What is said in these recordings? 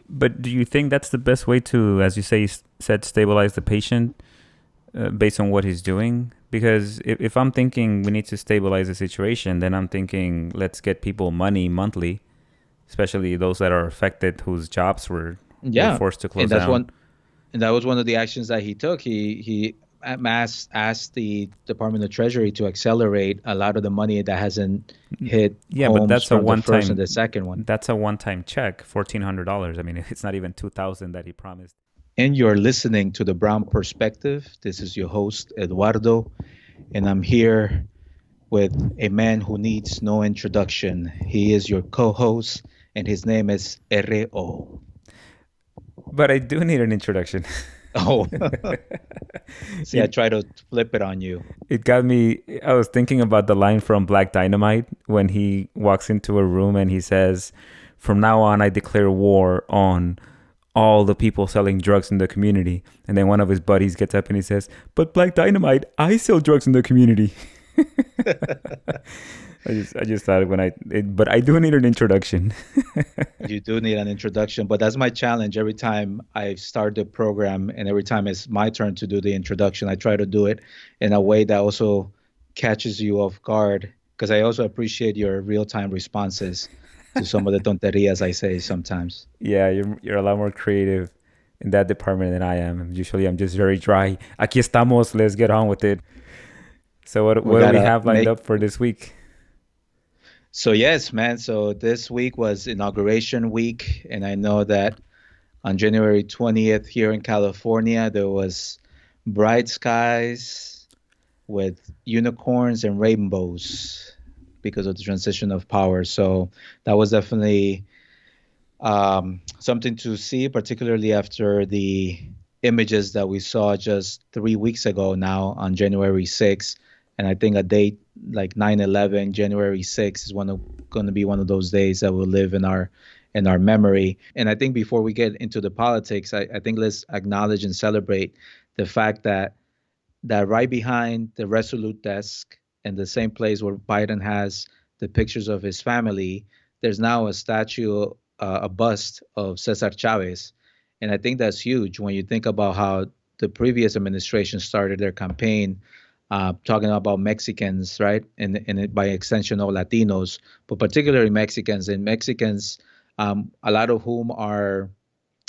But do you think that's the best way to, as you said, stabilize the patient based on what he's doing? Because if I'm thinking we need to stabilize the situation, then I'm thinking let's get people money monthly, especially those that are affected whose jobs were Yeah, forced to and close that's down. one, and that was one of the actions that he took. He asked the Department of Treasury to accelerate a lot of the money that hasn't hit Yeah, but homes from the first and the second one. that's a one time check, $1,400. I mean, it's not even 2,000 that he promised. And you're listening to the Brown Perspective. This is your host, Eduardo, and I'm here with a man who needs no introduction. He is your co host, and his name is R.O. But I do need an introduction. Oh, see, I You, try to flip it on you. it got me. I was thinking about the line from Black Dynamite when he walks into a room and he says, "From now on, I declare war on all the people selling drugs in the community." And then one of his buddies gets up and he says, "But Black Dynamite, I sell drugs in the community." I just thought but I do need an introduction. You do need an introduction, but that's my challenge. Every time I start the program and every time it's my turn to do the introduction, I try to do it in a way that also catches you off guard because I also appreciate your real-time responses to some of the tonterías I say sometimes. Yeah, you're a lot more creative in that department than I am. Usually, I'm just very dry. Aquí estamos. Let's get on with it. So We what do we gotta have lined make up for this week? so yes, man. So this week was inauguration week, and I know that on January 20th here in California, there was bright skies with unicorns and rainbows because of the transition of power. So that was definitely something to see, particularly after the images that we saw just 3 weeks ago now on January 6th. And I think a date like 9/11, January 6th is going to be one of those days that will live in our memory. And I think before we get into the politics, I think let's acknowledge and celebrate the fact that right behind the Resolute desk and the same place where Biden has the pictures of his family, there's now a statue, a bust of Cesar Chavez. And I think that's huge when you think about how the previous administration started their campaign talking about Mexicans, right? And by extension, all Latinos, but particularly Mexicans. And Mexicans, a lot of whom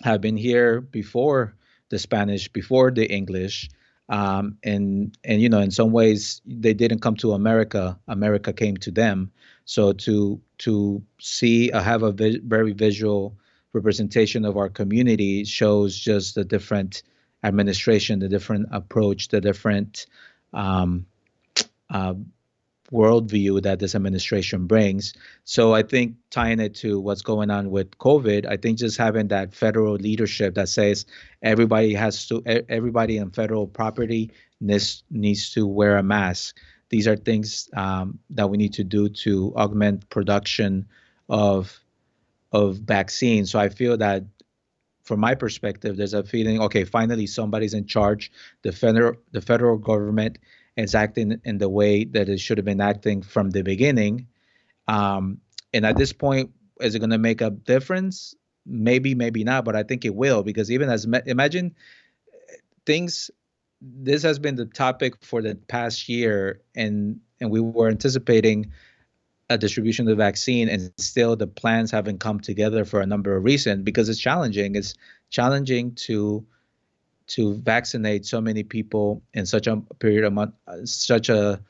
have been here before the Spanish, before the English, and in some ways they didn't come to America. America came to them. So to see have a very visual representation of our community shows just the different administration, the different approach, the different um, uh, worldview that this administration brings. So I think tying it to what's going on with COVID, I think just having that federal leadership that says everybody in federal property needs to wear a mask. These are things that we need to do to augment production of vaccines. So I feel that from my perspective, there's a feeling, okay, finally somebody's in charge. The federal government is acting in the way that it should have been acting from the beginning. And at this point, is it going to make a difference? Maybe, maybe not, but I think it will because even imagine things. This has been the topic for the past year, and we were anticipating a distribution of the vaccine, and still the plans haven't come together for a number of reasons because it's challenging. It's challenging to vaccinate so many people in such a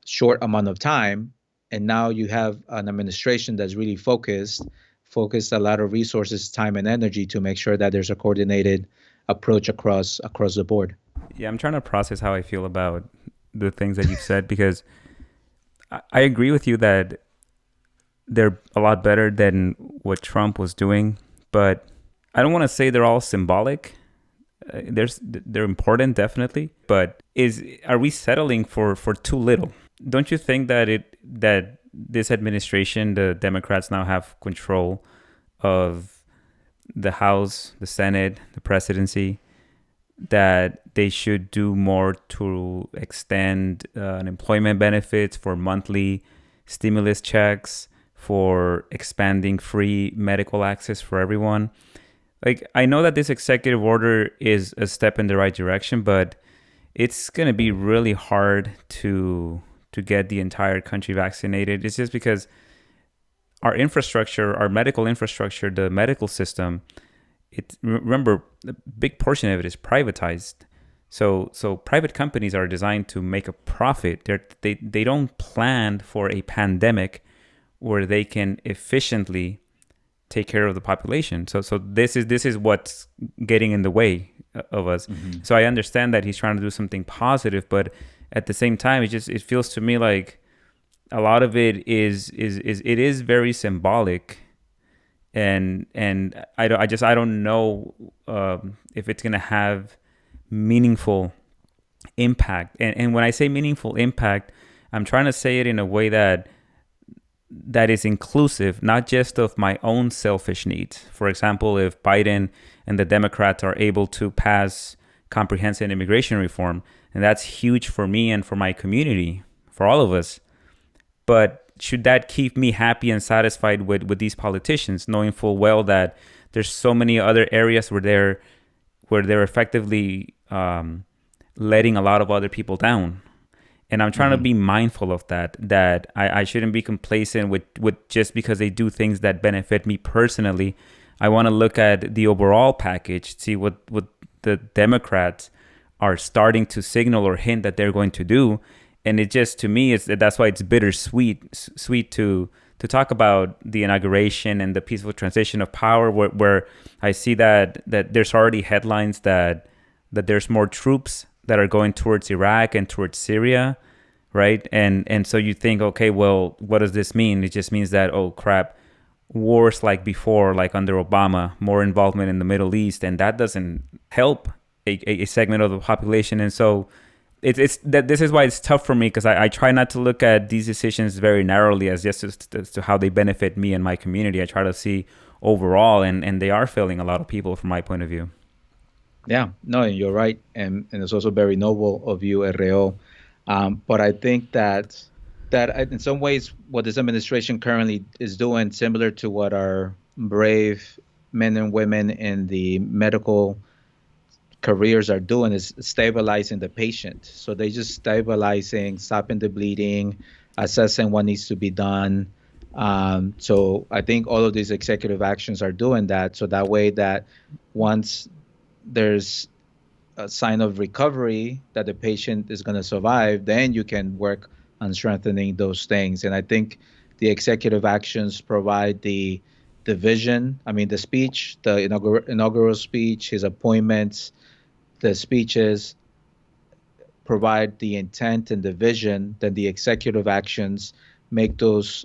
short amount of time. And now you have an administration that's really focused a lot of resources, time, and energy to make sure that there's a coordinated approach across the board. Yeah, I'm trying to process how I feel about the things that you've said because I agree with you that they're a lot better than what Trump was doing, but I don't want to say they're all symbolic. They're important definitely, but is are we settling for too little? Don't you think that this administration, the Democrats now have control of the House, the Senate, the presidency, that they should do more to extend unemployment benefits for monthly stimulus checks, for expanding free medical access for everyone? like I know that this executive order is a step in the right direction, but it's going to be really hard to get the entire country vaccinated. It's just because our infrastructure, our medical infrastructure, the medical system, it remember a big portion of it is privatized. So private companies are designed to make a profit. They don't plan for a pandemic where they can efficiently take care of the population. So this is what's getting in the way of us. Hmm. So I understand that he's trying to do something positive, but at the same time, it feels to me like a lot of it is it is very symbolic, and I don't know if it's gonna have meaningful impact. And when I say meaningful impact, I'm trying to say it in a way that is inclusive, not just of my own selfish needs. For example, if Biden and the Democrats are able to pass comprehensive immigration reform, and that's huge for me and for my community, for all of us. But should that keep me happy and satisfied with these politicians, knowing full well that there's so many other areas where they're effectively letting a lot of other people down? And I'm trying to Hmm. be mindful of that I shouldn't be complacent with just because they do things that benefit me personally. I want to look at the overall package, see what the Democrats are starting to signal or hint that they're going to do. And it just, to me, is that's why it's bittersweet sweet to talk about the inauguration and the peaceful transition of power, where I see that there's already headlines that there's more troops that are going towards Iraq and towards Syria, right? And so you think, okay, well, what does this mean? It just means that, oh crap, wars like before, like under Obama, more involvement in the Middle East, and that doesn't help a segment of the population. And so it's that this is why it's tough for me, because I try not to look at these decisions very narrowly as just as to how they benefit me and my community. I try to see overall, and they are failing a lot of people from my point of view. Yeah, no, and you're right, and it's also very noble of you, Reo. But I think that in some ways, what this administration currently is doing, similar to what our brave men and women in the medical careers are doing, is stabilizing the patient. So they just stabilizing, stopping the bleeding, assessing what needs to be done. So I think all of these executive actions are doing that. So that way that once there's a sign of recovery that the patient is going to survive, then you can work on strengthening those things. And I think the executive actions provide the vision. I mean, the speech, the inaugural speech, his appointments, the speeches provide the intent and the vision. Then the executive actions make those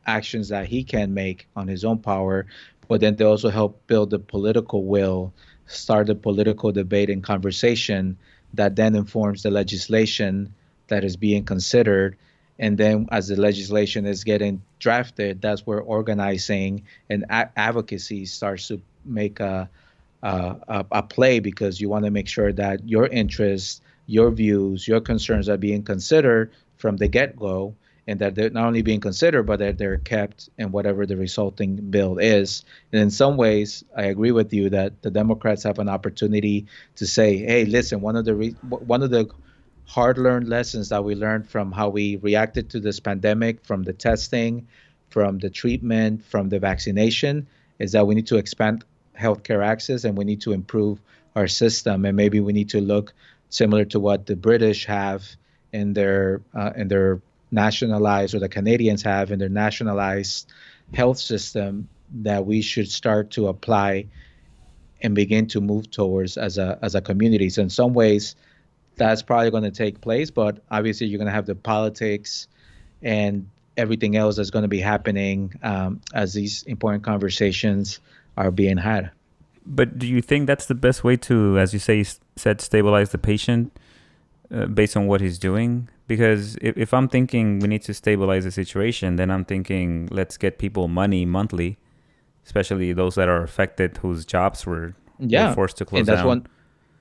actions that he can make on his own power, but then they also help build the political will, start the political debate and conversation that then informs the legislation that is being considered. And then, as the legislation is getting drafted, that's where organizing and advocacy starts to make a play, because you want to make sure that your interests, your views, your concerns are being considered from the get-go, and that they're not only being considered, but that they're kept in whatever the resulting bill is. And in some ways, I agree with you that the Democrats have an opportunity to say, "Hey, listen, one of the hard-learned lessons that we learned from how we reacted to this pandemic, from the testing, from the treatment, from the vaccination, is that we need to expand healthcare access, and we need to improve our system. And maybe we need to look similar to what the British have in their nationalized, or the Canadians have in their nationalized health system, that we should start to apply and begin to move towards as a community." So in some ways, that's probably going to take place, but obviously you're going to have the politics and everything else that's going to be happening as these important conversations are being had. But do you think that's the best way to, as you say, said, stabilize the patient based on what he's doing? Because if I'm thinking we need to stabilize the situation, then I'm thinking let's get people money monthly, especially those that are affected whose jobs were Yeah, forced to and close down.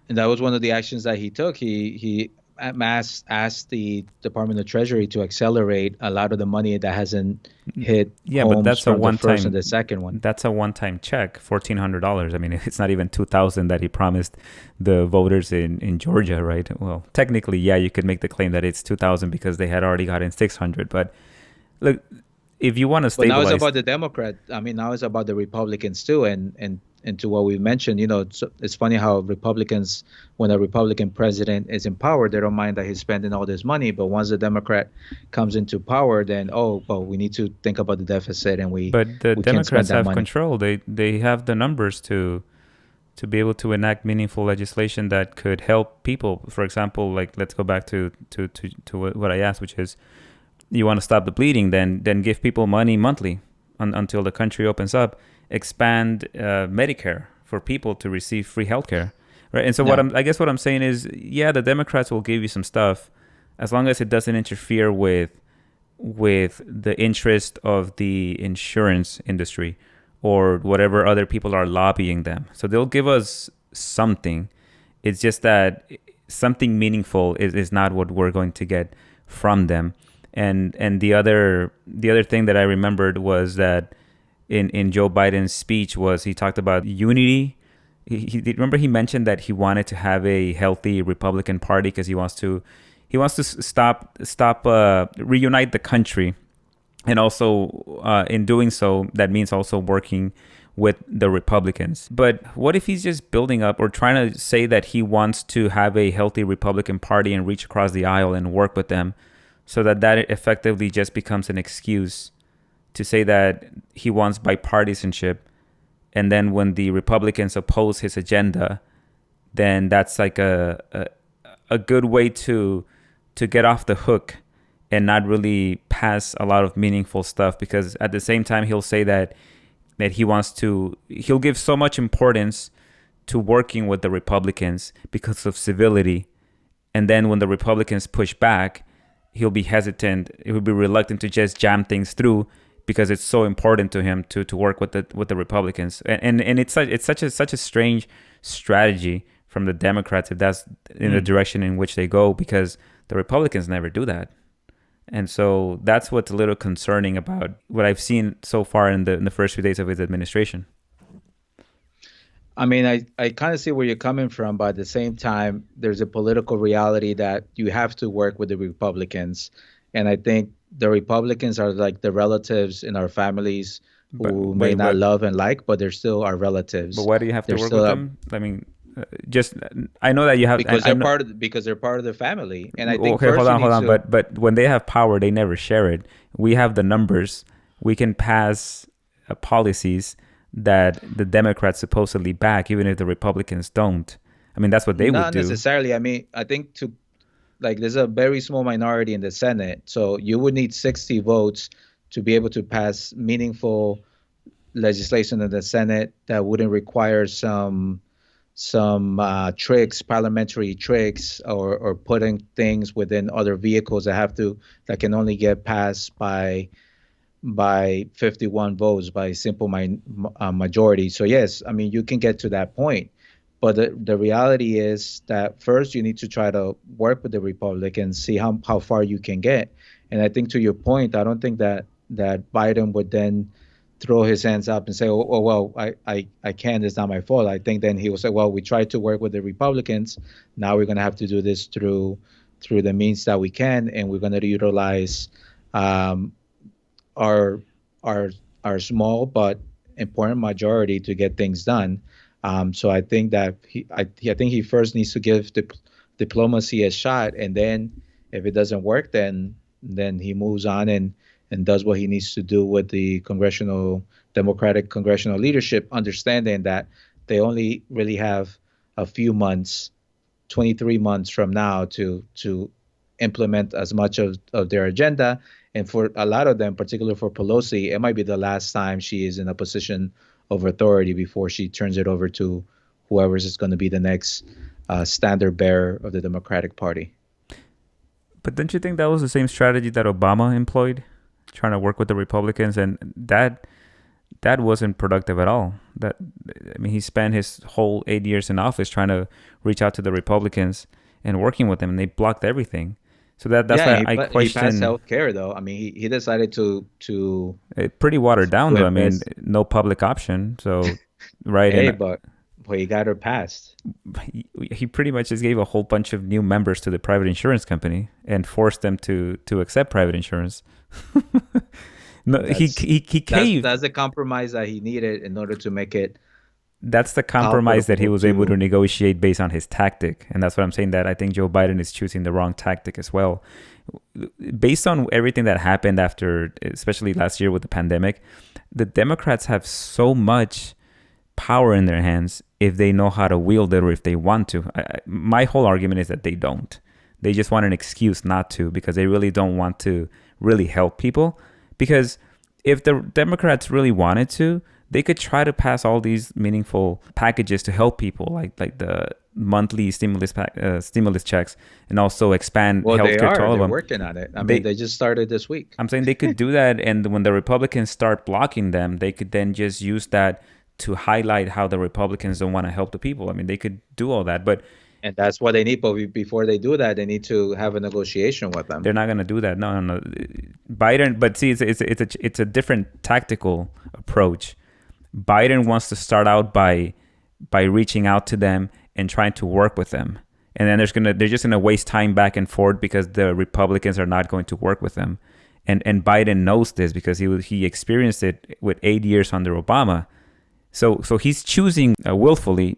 that was one of the actions that he took. He asked the Department of Treasury to accelerate a lot of the money that hasn't hit Yeah, but homes from the first and the second one. that's a one-time check, $1,400. I mean, it's not even 2,000 that he promised the voters in Georgia, right? Well, technically, yeah, you could make the claim that it's 2,000 because they had already gotten 600. But look, if you want to But now it's stabilize, about the Democrat. I mean, now it's about the Republicans too, and to what we mentioned, it's funny how Republicans, when a Republican president is in power, they don't mind that he's spending all this money, but once the Democrat comes into power, then oh, well, we need to think about the deficit, and we but the we can't spend Democrats that have money. control. They have the numbers to be able to enact meaningful legislation that could help people. For example, like let's go back to what I asked, which is you want to stop the bleeding, then give people money monthly until the country opens up. Expand Medicare for people to receive free healthcare, right? And so Yeah, I guess what I'm saying is, yeah, the Democrats will give you some stuff as long as it doesn't interfere with the interest of the insurance industry or whatever other people are lobbying them. So they'll give us something. It's just that something meaningful is not what we're going to get from them. And the other thing that I remembered was that in Joe Biden's speech was he talked about unity. Remember he mentioned that he wanted to have a healthy Republican Party because he wants to stop reunite the country, and also in doing so that means also working with the Republicans. But what if he's just building up or trying to say that he wants to have a healthy Republican Party and reach across the aisle and work with them, so that effectively just becomes an excuse to say that he wants bipartisanship, and then when the Republicans oppose his agenda, then that's like a good way to get off the hook and not really pass a lot of meaningful stuff, because at the same time he'll say that he'll give so much importance to working with the Republicans because of civility, and then when the Republicans push back, he'll be reluctant to just jam things through because it's so important to him to work with the Republicans. And it's such a strange strategy from the Democrats if that's in the direction in which they go, because the Republicans never do that. And so that's what's a little concerning about what I've seen so far in the first few days of his administration. I mean, I kind of see where you're coming from, but at the same time, there's a political reality that you have to work with the Republicans. And I think the Republicans are like the relatives in our families But who may wait, not what? love and like, but they're still our But relatives. why do you have to They're work still with them? I mean, just I know that you have. because I they're know. because they're part of the family. And I think Okay, hold first you on, hold need on. to. But when they have power, they never share it. We have the numbers. We can pass policies that the Democrats supposedly back, even if the Republicans don't. I mean, that's what they would Not do. necessarily. I mean, I think to like there's a very small minority in the Senate, so you would need 60 votes to be able to pass meaningful legislation in the Senate that wouldn't require some tricks, parliamentary tricks, or putting things within other vehicles that can only get passed by 51 votes by simple majority. So yes, I mean you can get to that point, but the reality is that first you need to try to work with the Republicans, see how far you can get. And I think to your point, I don't think that Biden would then throw his hands up and say, oh well, I can't. It's not my fault. I think then he will say, well, we tried to work with the Republicans. Now we're going to have to do this through the means that we can, and we're going to utilize um, our our our small but important majority to get things done. So I think that I think he first needs to give diplomacy a shot, and then if it doesn't work, then he moves on and does what he needs to do with the Democratic congressional leadership, understanding that they only really have a few months, 23 months from now to implement as much of their agenda. And for a lot of them, particularly for Pelosi, it might be the last time she is in a position of authority before she turns it over to whoever is going to be the next standard bearer of the Democratic Party. But don't you think that was the same strategy that Obama employed, trying to work with the Republicans, and that wasn't productive at all. That I mean, he spent his whole 8 years in office trying to reach out to the Republicans, and working with them, and they blocked everything. So that's Yeah, why and I he passed question. healthcare though. I mean, he decided Pretty watered down to though. I mean, invest. no public option. So, right, Hey, and but he got her passed. he pretty much just gave a whole bunch of new members to the private insurance company and forced them to accept private insurance. No, That's he caved. that's the compromise that he needed in order to make it That's the compromise that he palatable was able to to. negotiate based on his tactic, and that's what I'm saying. That I think Joe Biden is choosing the wrong tactic as well, based on everything that happened after, especially last year with the pandemic. The Democrats have so much power in their hands if they know how to wield it or if they want to. My whole argument is that they don't. They just want an excuse not to because they really don't want to really help people. Because if the Democrats really wanted to, they could try to pass all these meaningful packages to help people, like the monthly stimulus checks, and also expand Well, healthcare to all of they're them. working on it. I mean, They they just started this week. I'm saying they could do that, and when the Republicans start blocking them, they could then just use that to highlight how the Republicans don't want to help the people. I mean, they could do all that, but And that's what they need. But before they do that, they need to have a negotiation with them. they're not going to do that. No, no, no. Biden, but see, it's a different tactical approach. Biden wants to start out by reaching out to them and trying to work with them. And then they're just gonna waste time back and forth because the Republicans are not going to work with them. And Biden knows this because he experienced it with 8 years under Obama. So he's choosing willfully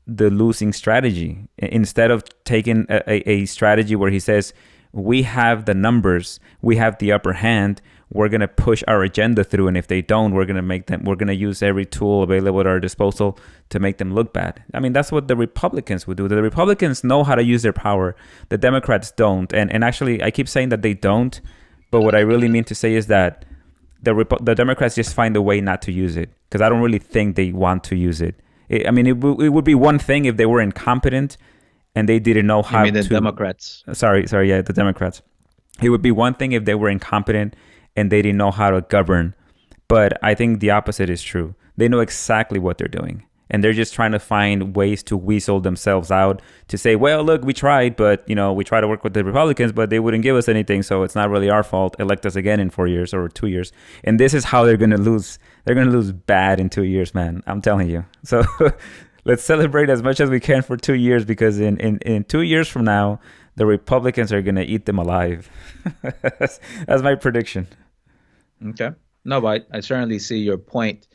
the losing strategy instead of taking a strategy where he says, we have the numbers, we have the upper hand, we're going to push our agenda through, and if they don't, we're going to use every tool available at our disposal to make them look bad. I mean, that's what the Republicans would do. The Republicans know how to use their power. The Democrats don't. And actually, I keep saying that they don't, but what I really mean to say is that the Democrats just find a way not to use it because I don't really think they want to use it. I mean, it would be one thing if they were incompetent and they didn't know You how mean the to. Democrats? Sorry, yeah, the Democrats. It would be one thing if they were incompetent and they didn't know how to govern. But I think the opposite is true. They know exactly what they're doing. And they're just trying to find ways to weasel themselves out to say, well, look, we tried, but, we tried to work with the Republicans, but they wouldn't give us anything. So it's not really our fault. Elect us again in 4 years or 2 years. And this is how they're going to lose. They're going to lose bad in 2 years, man. I'm telling you. So let's celebrate as much as we can for 2 years because in 2 years from now, the Republicans are going to eat them alive. That's my prediction. Okay. No, but I certainly see your point,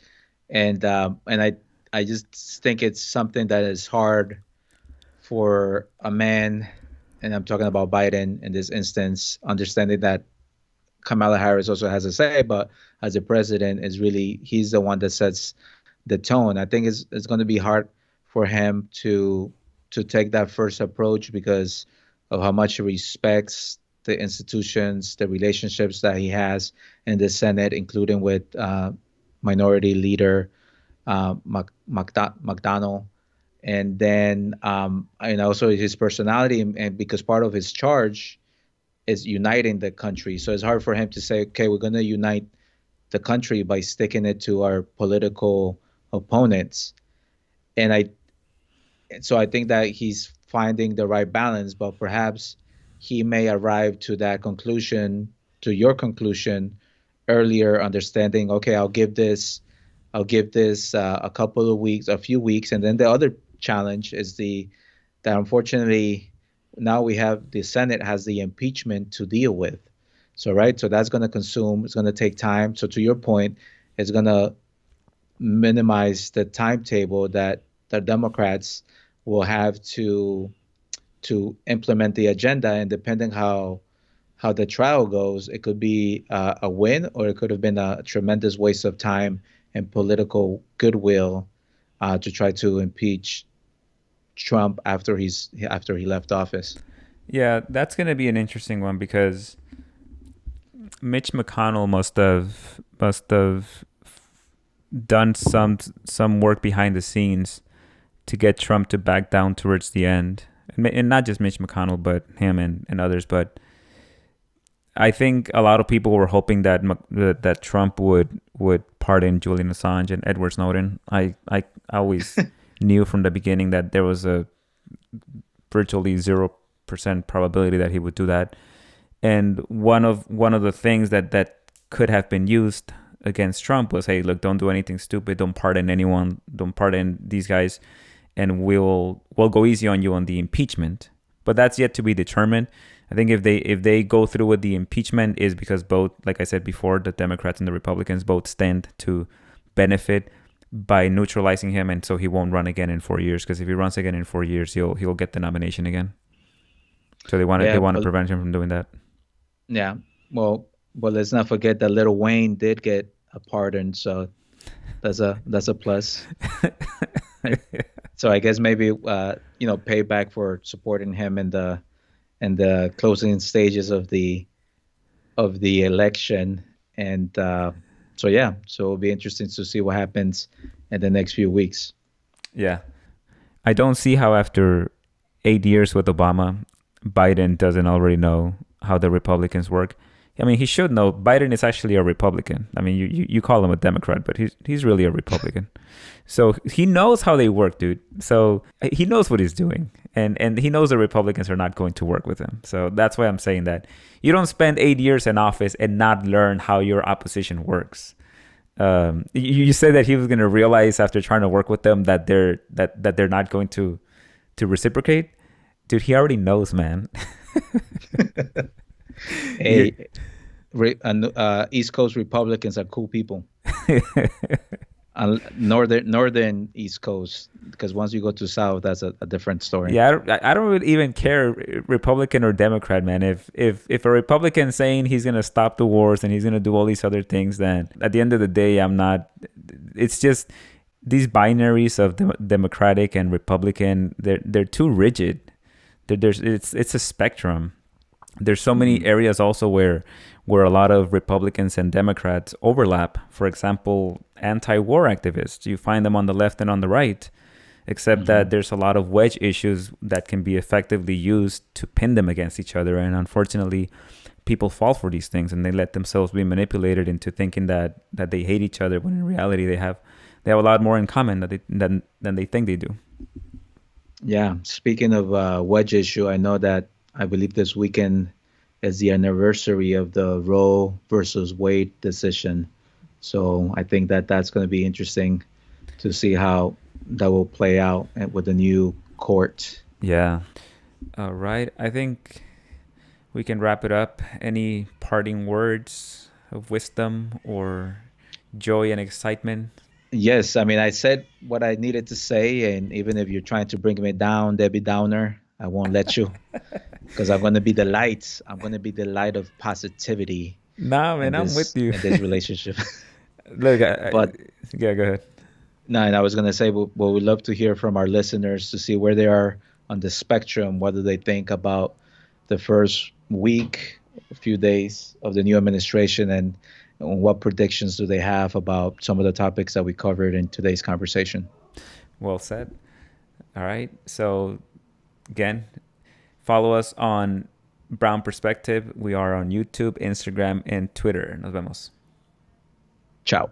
and I just think it's something that is hard for a man, and I'm talking about Biden in this instance, understanding that Kamala Harris also has a say, but as a president, is really he's the one that sets the tone. I think it's going to be hard for him to take that first approach because of how much he respects the institutions, the relationships that he has in the Senate, including with Minority Leader McDonnell, and then and also his personality, and because part of his charge is uniting the country. So it's hard for him to say, okay, we're going to unite the country by sticking it to our political opponents. And I think that he's finding the right balance, but perhaps he may arrive to that conclusion, to your conclusion earlier, understanding, okay, I'll give this a couple of weeks, a few weeks. And then the other challenge is that unfortunately now we have the Senate has the impeachment to deal with. So, right. So that's going to it's going to take time. So to your point, it's going to minimize the timetable that the Democrats will have to implement the agenda. And depending how the trial goes, it could be a win, or it could have been a tremendous waste of time and political goodwill to try to impeach Trump after he left office. Yeah, that's going to be an interesting one because Mitch McConnell must have done some work behind the scenes to get Trump to back down towards the end, and not just Mitch McConnell, but him and others. But I think a lot of people were hoping that Trump would pardon Julian Assange and Edward Snowden. I always knew from the beginning that there was a virtually 100% probability that he would do that. And one of the things that could have been used against Trump was, hey, look, don't do anything stupid, don't pardon anyone, don't pardon these guys, and we'll go easy on you on the impeachment. But that's yet to be determined. I think if they go through with the impeachment is because both, like I said before, the Democrats and the Republicans both stand to benefit by neutralizing him, and so he won't run again in 4 years. Because if he runs again in 4 years, he'll get the nomination again. So they Yeah, want to but prevent him from doing that. yeah, well, but let's not forget that Lil Wayne did get a pardon, so that's a plus. So I guess maybe payback for supporting him in the closing stages of the election, and so yeah, so it'll be interesting to see what happens in the next few weeks. Yeah, I don't see how after 8 years with Obama, Biden doesn't already know how the Republicans work. I mean, he should know. Biden is actually a Republican. I mean, you call him a Democrat, but he's really a Republican. So he knows how they work, dude. So he knows what he's doing, and he knows the Republicans are not going to work with him. So that's why I'm saying that you don't spend 8 years in office and not learn how your opposition works. You said that he was going to realize after trying to work with them that they're not going to reciprocate. Dude, he already knows, man. You- Hey, East Coast Republicans are cool people. Northern East Coast, because once you go to South, that's a different story. yeah, I don't really even care Republican or Democrat, man. If a Republican saying he's gonna stop the wars and he's gonna do all these other things, then at the end of the day, I'm not. It's just these binaries of Democratic and Republican. They're too rigid. It's a spectrum. There's so many Hmm. areas also where a lot of Republicans and Democrats overlap. For example, anti-war activists. You find them on the left and on the right, except that Hmm. there's a lot of wedge issues that can be effectively used to pin them against each other. And unfortunately, people fall for these things and they let themselves be manipulated into thinking that they hate each other when in reality they have a lot more in common than they think they do. Yeah. Speaking of wedge issue, I know that I believe this weekend is the anniversary of the Roe versus Wade decision. So I think that that's going to be interesting to see how that will play out with the new court. Yeah. All right. I think we can wrap it up. Any parting words of wisdom or joy and excitement? Yes, I mean, I said what I needed to say, and even if you're trying to bring me down, Debbie Downer, I won't let you because I'm going to be the light. I'm going to be the light of positivity Nah, man, I'm with you. in this relationship. Look, But yeah, go ahead. no, and I was going to say, well, we'd love to hear from our listeners to see where they are on the spectrum. What do they think about the first week, a few days of the new administration, and what predictions do they have about some of the topics that we covered in today's conversation? Well said. All right. So, again, follow us on Brown Perspective. We are on YouTube, Instagram, and Twitter. Nos vemos. Ciao.